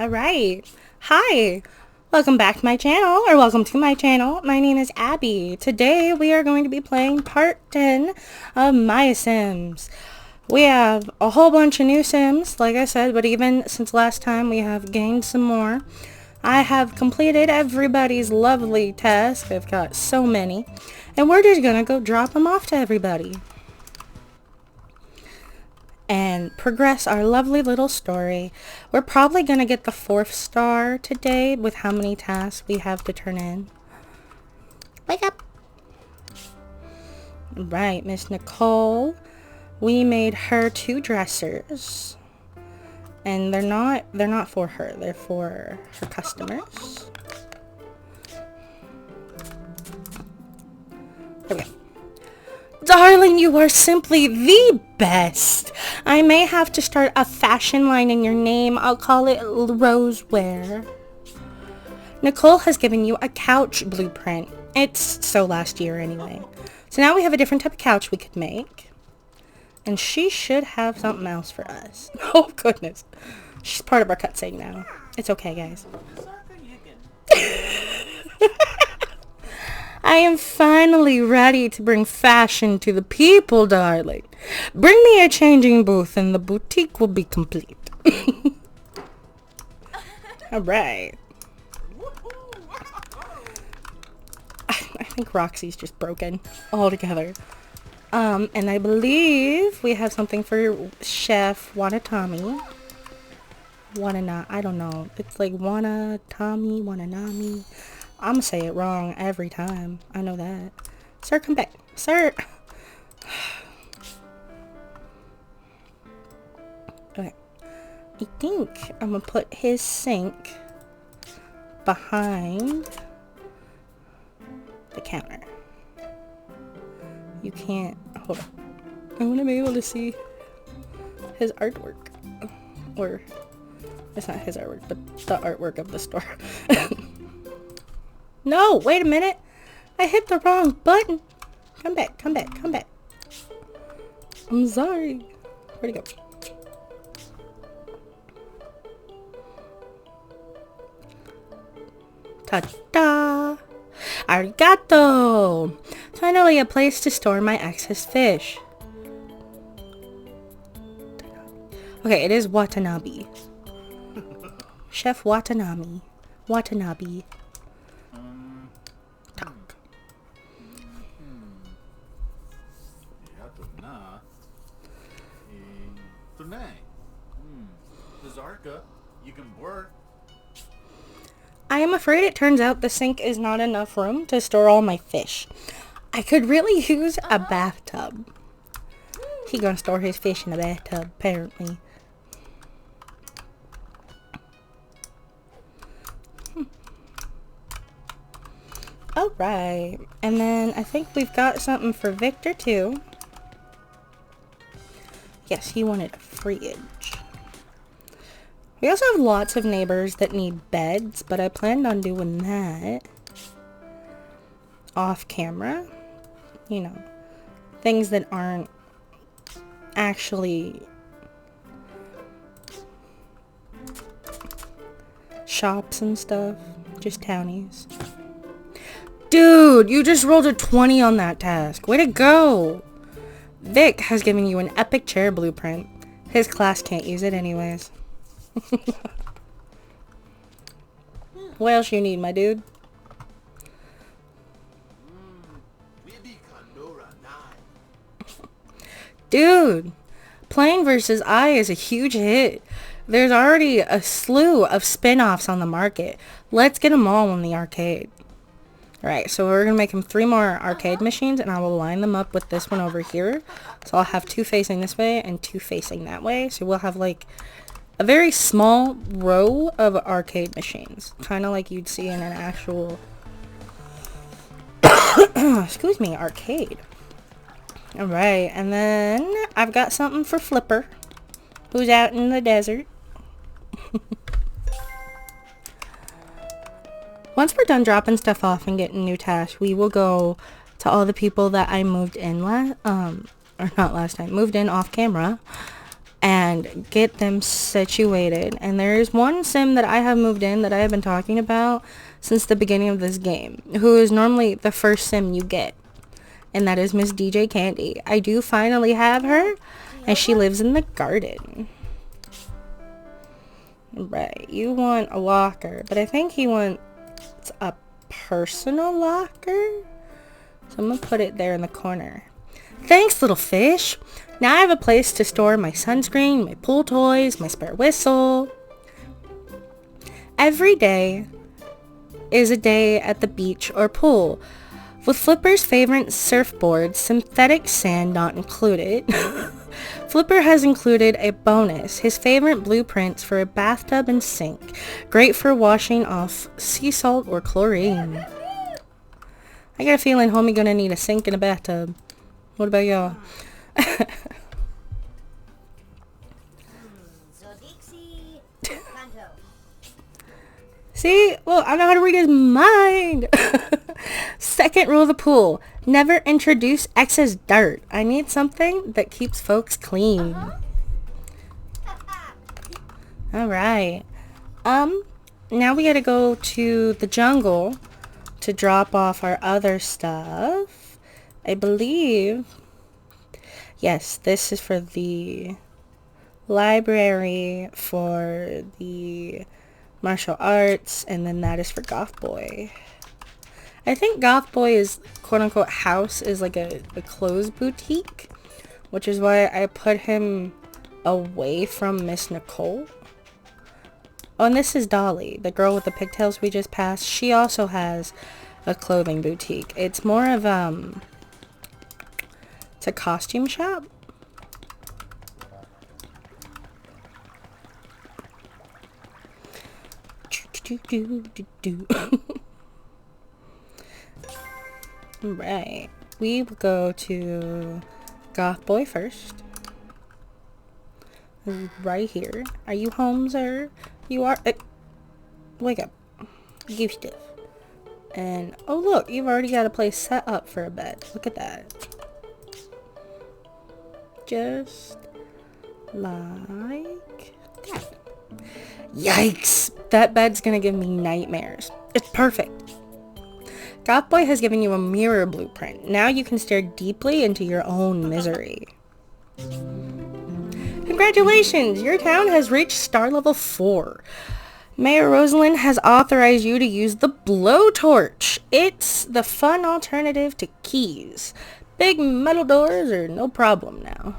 Alright. Hi. Welcome back to my channel, or welcome to my channel. My name is Abby. Today we are going to be playing part 10 of MySims. We have a whole bunch of new Sims, like I said, but even since last time we have gained some more. I have completed everybody's lovely task. I've got so many. And we're just gonna go drop them off to everybody. And progress our lovely little story. We're probably going to get the 4th star today with how many tasks we have to turn in. Wake up! Right, Miss Nicole. We made her 2 dressers. And they're not for her. They're for her customers. There we go. Darling, you are simply the best. I may have to start a fashion line in your name. I'll call it Rosewear. Nicole has given you a couch blueprint. It's so last year anyway. So now we have a different type of couch we could make. And she should have something else for us. Oh, goodness. She's part of our cutscene now. It's okay, guys. I am finally ready to bring fashion to the people, darling. Bring me a changing booth and the boutique will be complete. Alright. I think Roxy's just broken altogether. And I believe we have something for Chef Wanatami. I don't know. It's like Wananami. I'm gonna say it wrong every time. I know that. Sir, come back. Sir! Okay. I think I'm gonna put his sink behind the counter. You can't... Hold on. I want to be able to see his artwork. Or... It's not his artwork, but the artwork of the store. No, wait a minute. I hit the wrong button. Come back, come back, come back. I'm sorry. Where'd it go? Ta-da! Arigato! Finally a place to store my excess fish. Okay, it is Watanabe. Chef Watanabe. Watanabe. You can work. I am afraid it turns out the sink is not enough room to store all my fish. I could really use a bathtub. He gonna store his fish in a bathtub, apparently. Alright. And then I think we've got something for Victor too. Yes, he wanted a fridge. We also have lots of neighbors that need beds, but I planned on doing that off camera. You know, things that aren't actually shops and stuff, just townies. Dude, you just rolled a 20 on that task. Way to go! Vic has given you an epic chair blueprint. His class can't use it anyways. What else you need, my dude? Dude, playing versus I is a huge hit. There's already a slew of spin-offs on the market. Let's get them all in the arcade. Alright, so we're going to make him 3 more arcade machines, and I will line them up with this one over here. So I'll have 2 facing this way and 2 facing that way. So we'll have like a very small row of arcade machines. Kind of like you'd see in an actual, excuse me, arcade. Alright, and then I've got something for Flipper, who's out in the desert. Once we're done dropping stuff off and getting new tasks, we will go to all the people that I moved in moved in off camera, and and get them situated. And there is one sim that I have moved in that I have been talking about since the beginning of this game, who is normally the first sim you get, and that is Miss DJ Candy. I do finally have her, and she lives in the garden. Right, you want a locker, but I think he wants a personal locker, so I'm gonna put it there in the corner. Thanks, little fish. Now I have a place to store my sunscreen, my pool toys, my spare whistle. Every day is a day at the beach or pool. With Flipper's favorite surfboard, synthetic sand not included, Flipper has included a bonus, his favorite blueprints for a bathtub and sink, great for washing off sea salt or chlorine. I got a feeling homie gonna need a sink and a bathtub. What about y'all? See? Well, I know how to read his mind. Second rule of the pool. Never introduce excess dirt. I need something that keeps folks clean. Alright. Now we gotta go to the jungle to drop off our other stuff. I believe... Yes, this is for the library, for the martial arts, and then that is for Goth Boy. I think Goth Boy is quote-unquote house is like a clothes boutique, which is why I put him away from Miss Nicole. Oh, and this is Dolly, the girl with the pigtails we just passed. She also has a clothing boutique. It's more of it's a costume shop. Right. We will go to Goth Boy first. Right here. Are you home, sir? You are. Wake up. Give stuff. And, oh look, you've already got a place set up for a bed. Look at that. Just like that. Yikes! That bed's gonna give me nightmares. It's perfect. Goth Boy has given you a mirror blueprint. Now you can stare deeply into your own misery. Congratulations! Your town has reached star level 4. Mayor Rosalind has authorized you to use the blowtorch. It's the fun alternative to keys. Big metal doors are no problem now.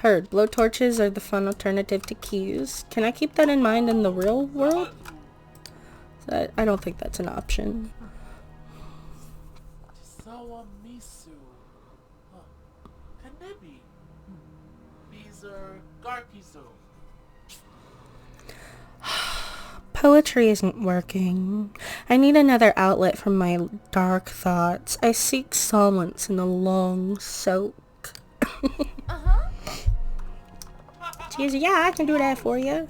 Heard, blowtorches are the fun alternative to keys. Can I keep that in mind in the real world? I don't think that's an option. Poetry isn't working. I need another outlet from my dark thoughts. I seek solace in a long soak. Cheers, yeah, I can do that for you.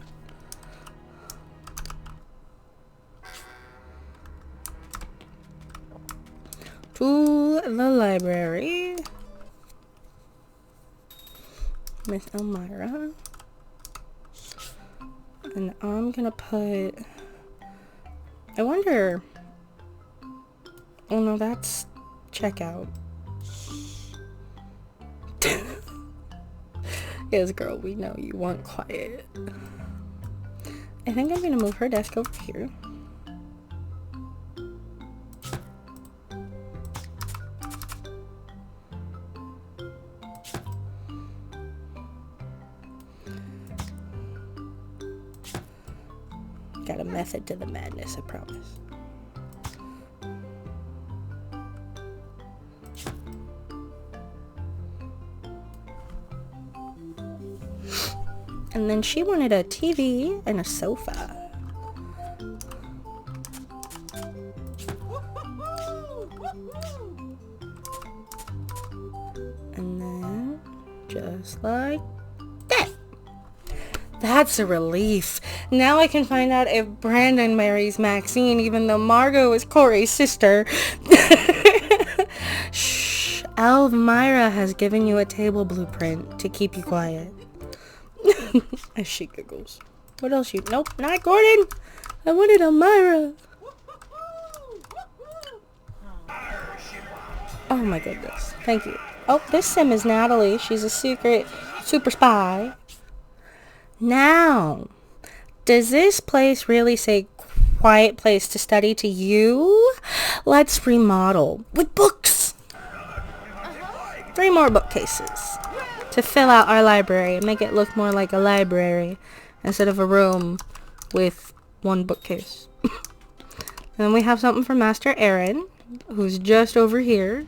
To the library. Miss Elmira. And I'm gonna put... I wonder... Oh no, that's checkout. Yes, girl, we know you want quiet. I think I'm gonna move her desk over here. Got a method to the madness, I promise. And then she wanted a TV and a sofa. And then, just like that. That's a relief. Now I can find out if Brandon marries Maxine, even though Margot is Corey's sister. Shh. Elvira has given you a table blueprint to keep you quiet. As she giggles. What else you... Nope, not Gordon. I wanted Elmira. Oh my goodness. Thank you. Oh, this sim is Natalie. She's a secret super spy. Now, does this place really say quiet place to study to you? Let's remodel with books. 3 more bookcases to fill out our library and make it look more like a library instead of a room with 1 bookcase. And then we have something for Master Aaron, who's just over here.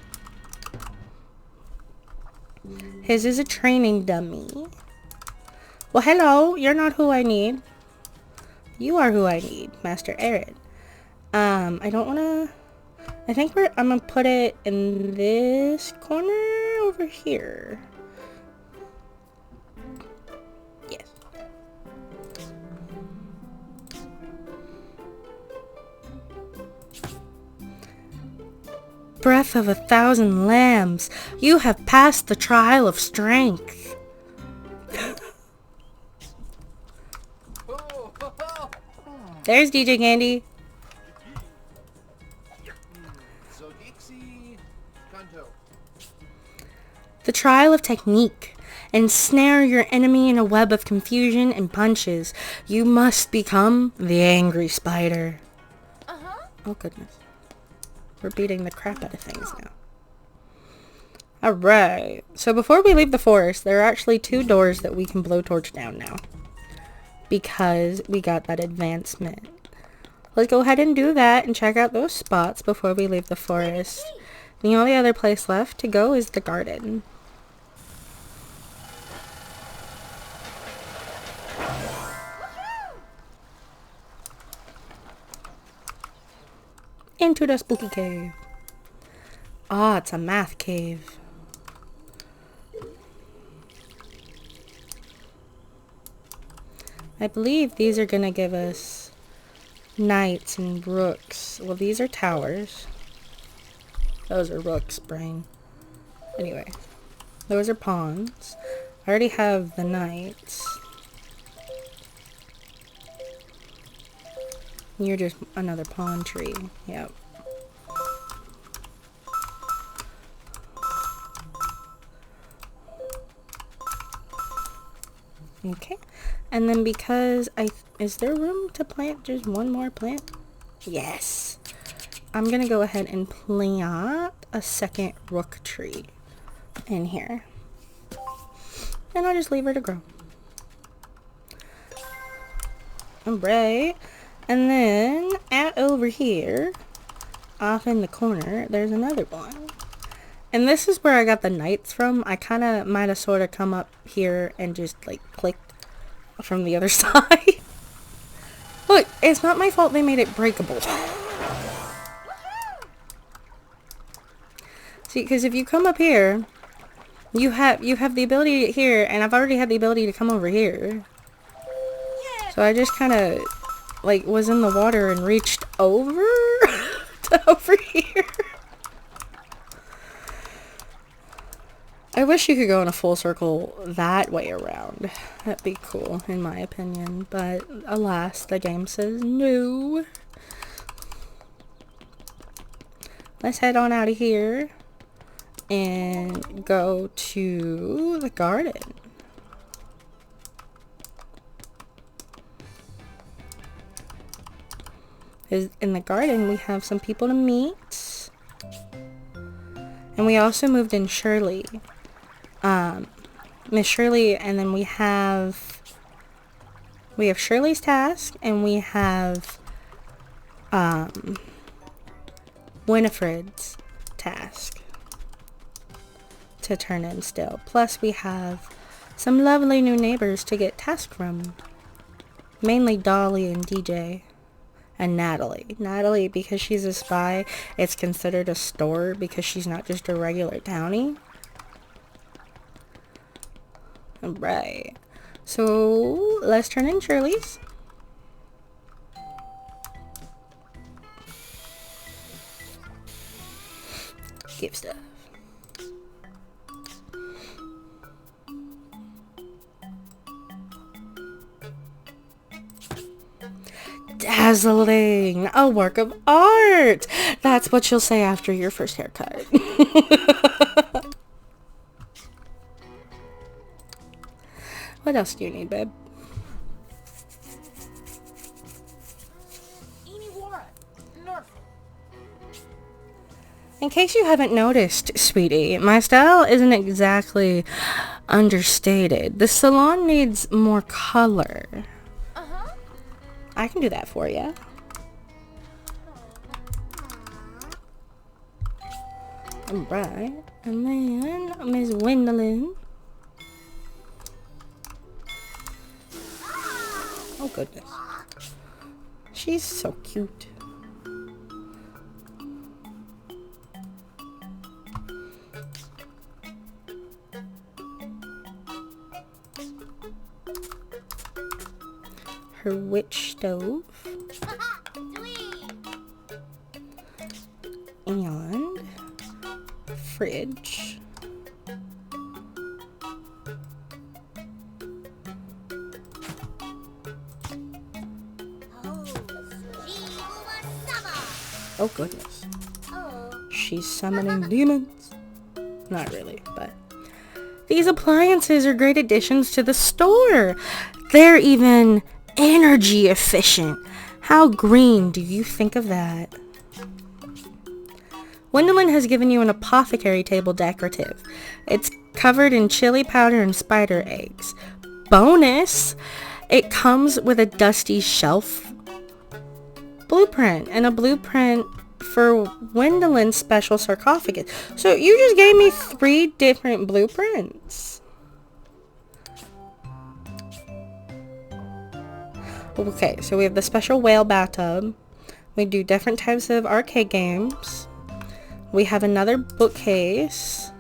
His is a training dummy. Well, hello. You're not who I need. You are who I need, Master Aaron. I don't want to... I think I'm going to put it in this corner over here. Yes. Breath of 1,000 lambs, you have passed the trial of strength. There's DJ Candy. The trial of technique. Ensnare your enemy in a web of confusion and punches. You must become the angry spider. Oh goodness. We're beating the crap out of things now. Alright. So before we leave the forest, there are actually 2 doors that we can blowtorch down now. Because we got that advancement. Let's go ahead and do that and check out those spots before we leave the forest. The only other place left to go is the garden. Into the spooky cave. Ah, it's a math cave. I believe these are gonna give us knights and rooks. Well, these are towers. Those are rooks, brain. Anyway, those are pawns. I already have the knights. You're just another pawn tree. Yep. Okay. And then because is there room to plant just 1 more plant? Yes. I'm gonna go ahead and plant a second rook tree in here. And I'll just leave her to grow. Alright. And then, out over here, off in the corner, there's another one. And this is where I got the knights from. I kind of might have sort of come up here and just, like, clicked from the other side. Look, it's not my fault they made it breakable. See, because if you come up here, you have the ability here, and I've already had the ability to come over here. So I just kind of... like, was in the water and reached over to over here. I wish you could go in a full circle that way around. That'd be cool, in my opinion. But, alas, the game says no. Let's head on out of here and go to the garden. In the garden, we have some people to meet. And we also moved in Shirley. Miss Shirley, and then we have Shirley's task, and we have Winifred's task to turn in still. Plus we have some lovely new neighbors to get tasks from. Mainly Dolly and DJ. And Natalie. Natalie, because she's a spy, it's considered a store because she's not just a regular townie. Alright. So, let's turn in Shirley's. Give stuff. dazzling, a work of art. That's what you'll say after your first haircut. What else do you need, babe? In case you haven't noticed, sweetie, my style isn't exactly understated. The salon needs more color. I can do that for you. Alright, and then Miss Gwendolyn. Oh goodness. She's so cute. Her witch stove. And fridge. Oh goodness. She's summoning demons. Not really, but these appliances are great additions to the store. They're even energy efficient. How green do you think of that? Gwendolyn has given you an apothecary table decorative. It's covered in chili powder and spider eggs. Bonus! It comes with a dusty shelf blueprint and a blueprint for Gwendolyn's special sarcophagus. So you just gave me 3 different blueprints. Okay, so we have the special whale bathtub. We do different types of arcade games. We have another bookcase.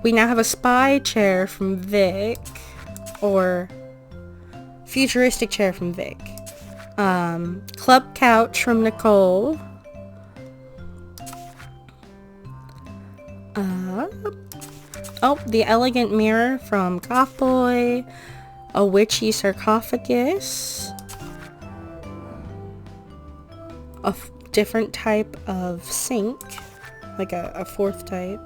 We now have a spy chair from Vic, or futuristic chair from Vic. Club couch from Nicole. Oh, the elegant mirror from Goth Boy. A witchy sarcophagus. A different type of sink. Like a 4th type.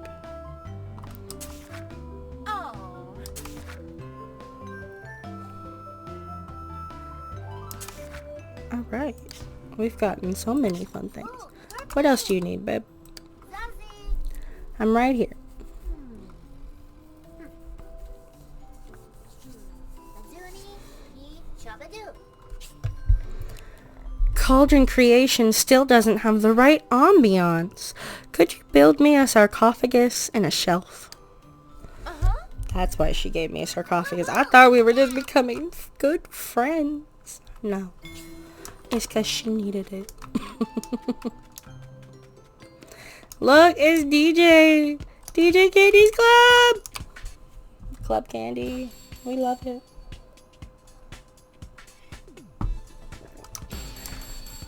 Alright. We've gotten so many fun things. What else do you need, babe? I'm right here. Cauldron Creation still doesn't have the right ambiance. Could you build me a sarcophagus and a shelf? That's why she gave me a sarcophagus. I thought we were just becoming good friends. No. It's because she needed it. Look, it's DJ. DJ Candy's Club. Club Candy. We love it.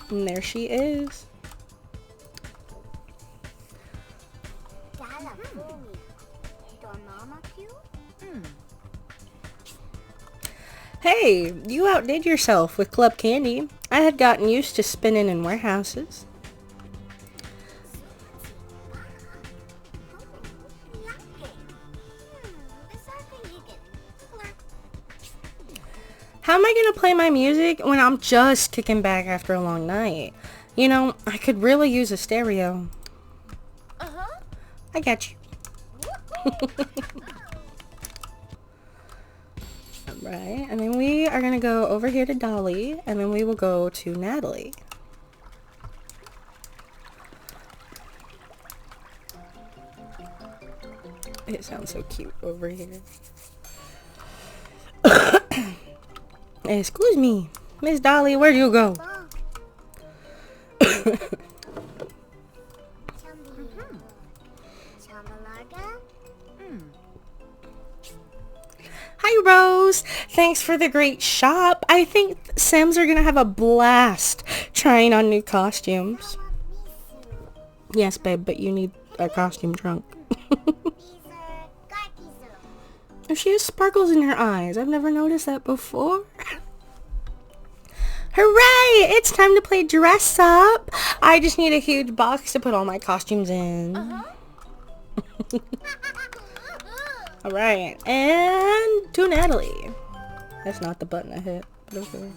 And there she is. Hey, you outdid yourself with Club Candy. I had gotten used to spinning in warehouses. How am I going to play my music when I'm just kicking back after a long night? You know, I could really use a stereo. I got you. Alright, and then we are going to go over here to Dolly, and then we will go to Natalie. It sounds so cute over here. Excuse me, Miss Dolly, where do you go? Hi, Rose. Thanks for the great shop. I think Sims are gonna have a blast trying on new costumes. Yes, babe, but you need a costume trunk. She has sparkles in her eyes. I've never noticed that before. Hooray! It's time to play dress up. I just need a huge box to put all my costumes in. Alright, and to Natalie. That's not the button I hit, but okay.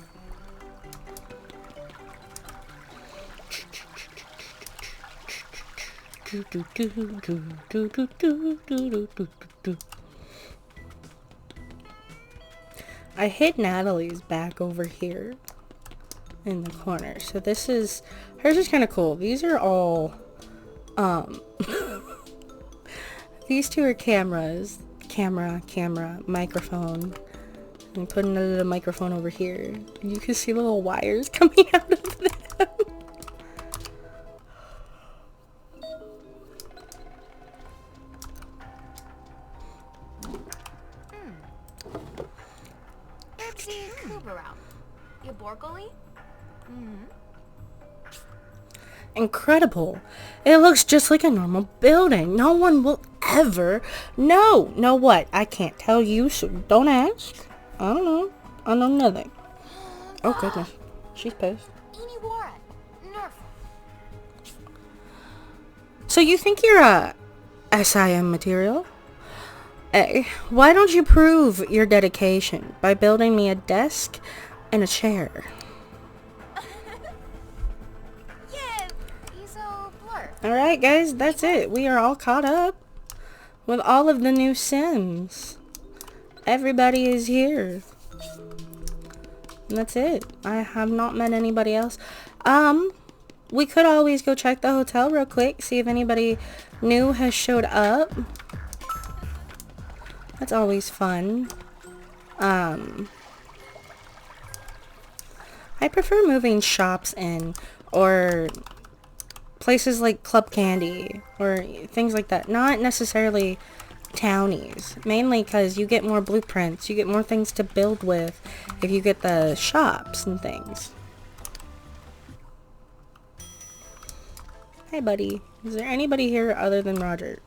I hid Natalie's back over here in the corner. So this is, hers is kind of cool. These are all, these two are cameras. Camera, microphone. I'm putting a little microphone over here. You can see little wires coming out of them. Incredible. It looks just like a normal building. No one will ever know. Know what? I can't tell you, so don't ask. I don't know. I know nothing. Oh goodness. She's pissed. So you think you're a SIM material? Hey, why don't you prove your dedication by building me a desk and a chair? Alright guys, that's it. We are all caught up with all of the new Sims. Everybody is here. And that's it. I have not met anybody else. We could always go check the hotel real quick, see if anybody new has showed up. That's always fun. I prefer moving shops in, or places like Club Candy or things like that. Not necessarily townies. Mainly because you get more blueprints. You get more things to build with if you get the shops and things. Hey buddy. Is there anybody here other than Roger?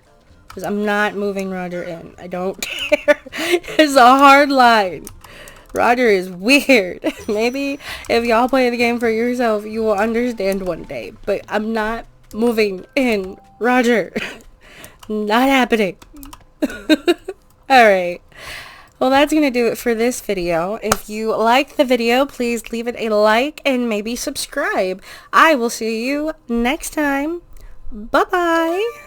Because I'm not moving Roger in. I don't care. It's a hard line. Roger is weird. Maybe if y'all play the game for yourself, you will understand one day. But I'm not moving in Roger. Not happening. Alright. Well, that's going to do it for this video. If you like the video, please leave it a like and maybe subscribe. I will see you next time. Bye-bye.